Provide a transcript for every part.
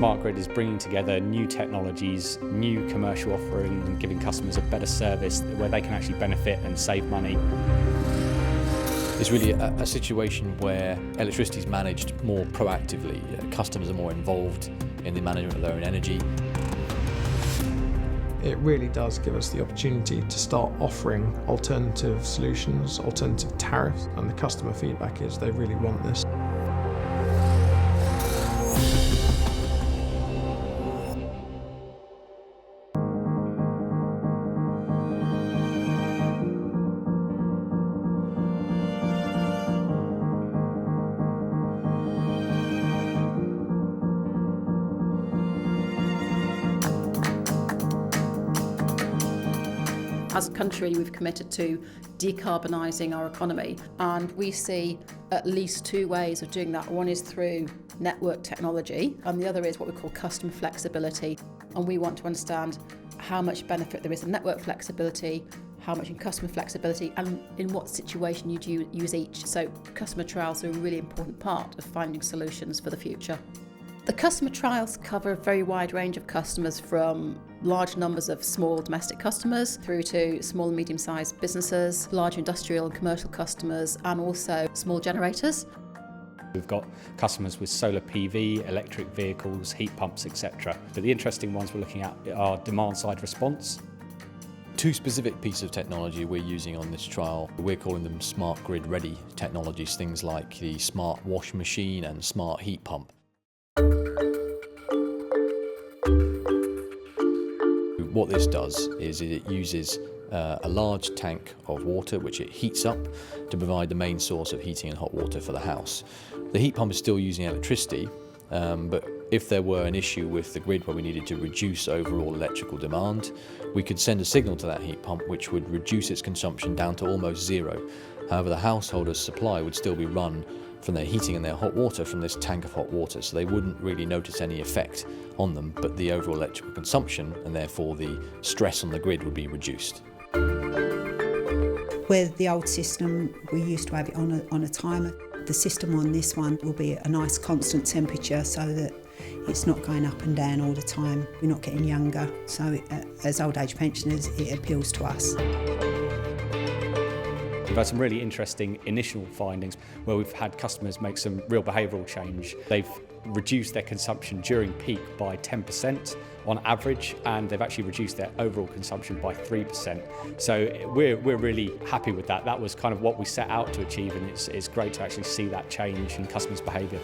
Smart Grid is bringing together new technologies, new commercial offering, and giving customers a better service where they can actually benefit and save money. It's really a situation where electricity is managed more proactively. Customers are more involved in the management of their own energy. It really does give us the opportunity to start offering alternative solutions, alternative tariffs, and the customer feedback is they really want this. As a country, we've committed to decarbonising our economy, and we see at least two ways of doing that. One is through network technology, and the other is what we call customer flexibility. And we want to understand how much benefit there is in network flexibility, how much in customer flexibility, and in what situation you do use each. So customer trials are a really important part of finding solutions for the future. The customer trials cover a very wide range of customers, from large numbers of small domestic customers through to small and medium-sized businesses, large industrial and commercial customers, and also small generators. We've got customers with solar PV, electric vehicles, heat pumps, etc. But the interesting ones we're looking at are demand-side response. Two specific pieces of technology we're using on this trial, we're calling them Smart Grid ready technologies, things like the smart wash machine and smart heat pump. What this does is it uses a large tank of water which it heats up to provide the main source of heating and hot water for the house. The heat pump is still using electricity, but if there were an issue with the grid where we needed to reduce overall electrical demand, we could send a signal to that heat pump which would reduce its consumption down to almost zero. However, the householder's supply would still be run from their heating and their hot water from this tank of hot water, so they wouldn't really notice any effect on them, but the overall electrical consumption and therefore the stress on the grid would be reduced. With the old system, we used to have it on a timer. The system on this one will be a nice constant temperature so that it's not going up and down all the time. We're not getting younger, so as old age pensioners, it appeals to us. We've had some really interesting initial findings where we've had customers make some real behavioural change. They've reduced their consumption during peak by 10% on average, and they've actually reduced their overall consumption by 3%. So we're really happy with that. That was kind of what we set out to achieve, and it's great to actually see that change in customers' behaviour.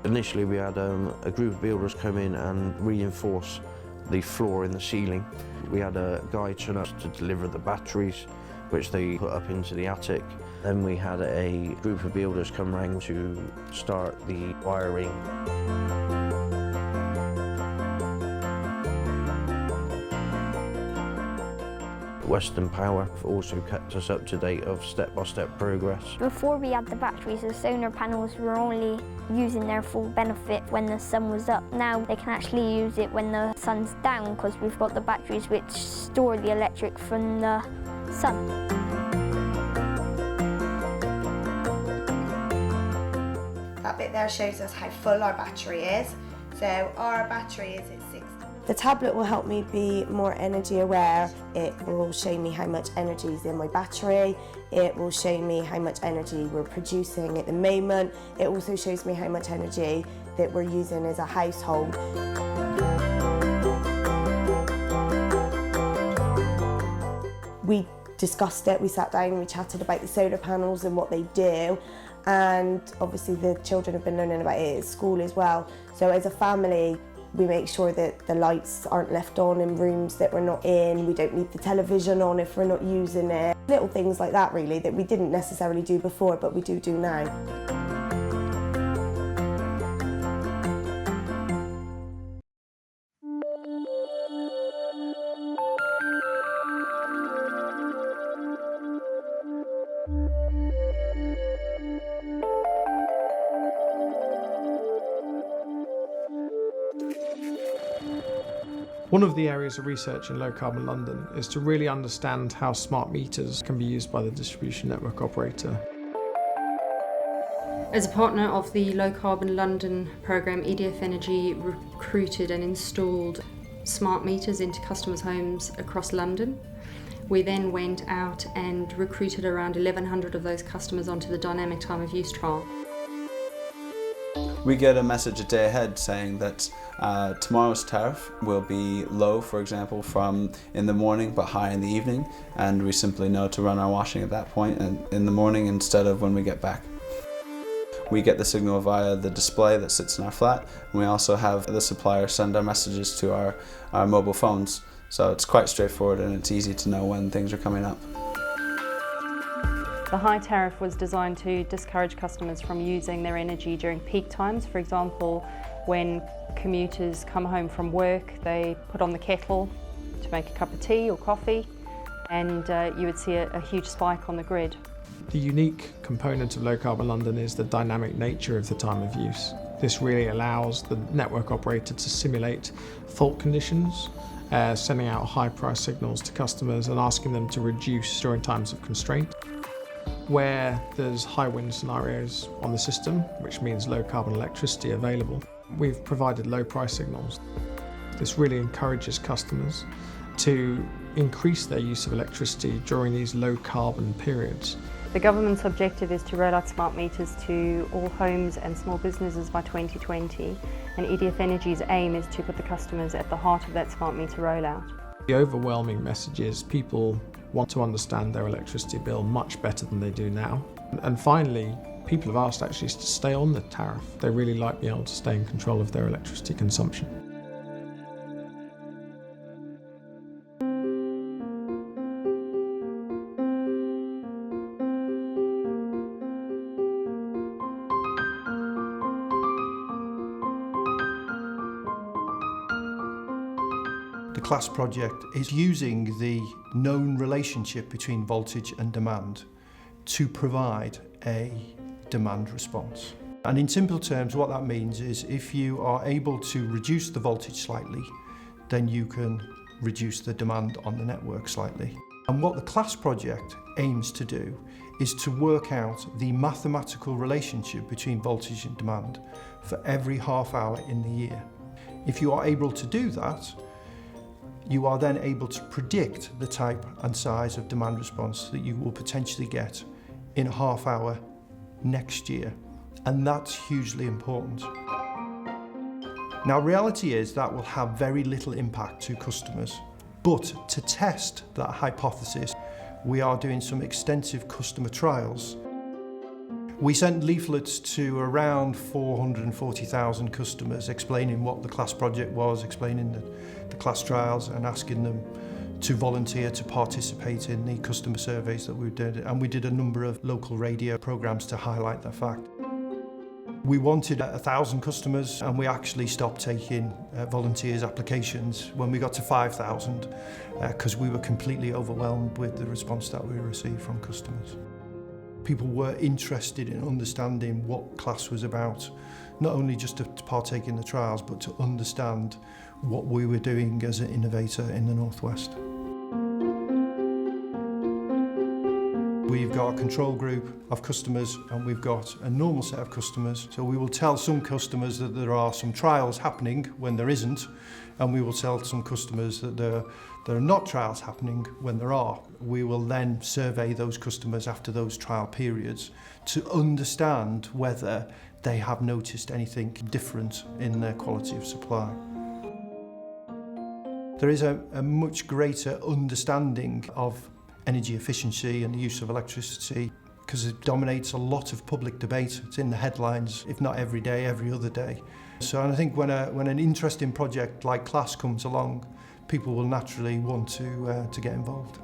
Initially we had a group of builders come in and reinforce the floor in the ceiling. We had a guy turn up to deliver the batteries, which they put up into the attic. Then we had a group of builders come round to start the wiring. Western Power also kept us up to date of step-by-step progress. Before we had the batteries, the solar panels were only using their full benefit when the sun was up. Now they can actually use it when the sun's down because we've got the batteries which store the electric from the sun. That bit there shows us how full our battery is. So our battery is at 60. The tablet will help me be more energy aware. It will show me how much energy is in my battery. It will show me how much energy we're producing at the moment. It also shows me how much energy that we're using as a household. We discussed it, we sat down and we chatted about the solar panels and what they do. And obviously the children have been learning about it at school as well. So as a family, we make sure that the lights aren't left on in rooms that we're not in. We don't leave the television on if we're not using it. Little things like that really that we didn't necessarily do before, but we do now. One of the areas of research in Low Carbon London is to really understand how smart meters can be used by the distribution network operator. As a partner of the Low Carbon London programme, EDF Energy recruited and installed smart meters into customers' homes across London. We then went out and recruited around 1,100 of those customers onto the dynamic time of use trial. We get a message a day ahead saying that tomorrow's tariff will be low, for example, from in the morning but high in the evening, and we simply know to run our washing at that point and in the morning instead of when we get back. We get the signal via the display that sits in our flat, and we also have the supplier send our messages to our mobile phones. So it's quite straightforward and it's easy to know when things are coming up. The high tariff was designed to discourage customers from using their energy during peak times. For example, when commuters come home from work, they put on the kettle to make a cup of tea or coffee, and you would see a huge spike on the grid. The unique component of Low Carbon London is the dynamic nature of the time of use. This really allows the network operator to simulate fault conditions, sending out high price signals to customers and asking them to reduce during times of constraint. Where there's high wind scenarios on the system, which means low carbon electricity available, we've provided low price signals. This really encourages customers to increase their use of electricity during these low carbon periods. The government's objective is to roll out smart meters to all homes and small businesses by 2020, and EDF Energy's aim is to put the customers at the heart of that smart meter rollout. The overwhelming message is people want to understand their electricity bill much better than they do now. And finally, people have asked actually to stay on the tariff. They really like being able to stay in control of their electricity consumption. The CLASS project is using the known relationship between voltage and demand to provide a demand response. And in simple terms, what that means is if you are able to reduce the voltage slightly, then you can reduce the demand on the network slightly. And what the CLASS project aims to do is to work out the mathematical relationship between voltage and demand for every half hour in the year. If you are able to do that, you are then able to predict the type and size of demand response that you will potentially get in a half hour next year. And that's hugely important. Now, reality is that will have very little impact to customers. But to test that hypothesis, we are doing some extensive customer trials. We sent leaflets to around 440,000 customers explaining what the CLASS project was, explaining the CLASS trials and asking them to volunteer to participate in the customer surveys that we did. And we did a number of local radio programmes to highlight that fact. We wanted 1,000 customers and we actually stopped taking volunteers' applications when we got to 5,000 because we were completely overwhelmed with the response that we received from customers. People were interested in understanding what CLASS was about, not only just to partake in the trials, but to understand what we were doing as an innovator in the Northwest. We've got a control group of customers and we've got a normal set of customers. So we will tell some customers that there are some trials happening when there isn't, and we will tell some customers that there are not trials happening when there are. We will then survey those customers after those trial periods to understand whether they have noticed anything different in their quality of supply. There is a much greater understanding of energy efficiency and the use of electricity because it dominates a lot of public debate. It's in the headlines, if not every day, every other day. So I think when an interesting project like CLASS comes along, people will naturally want to get involved.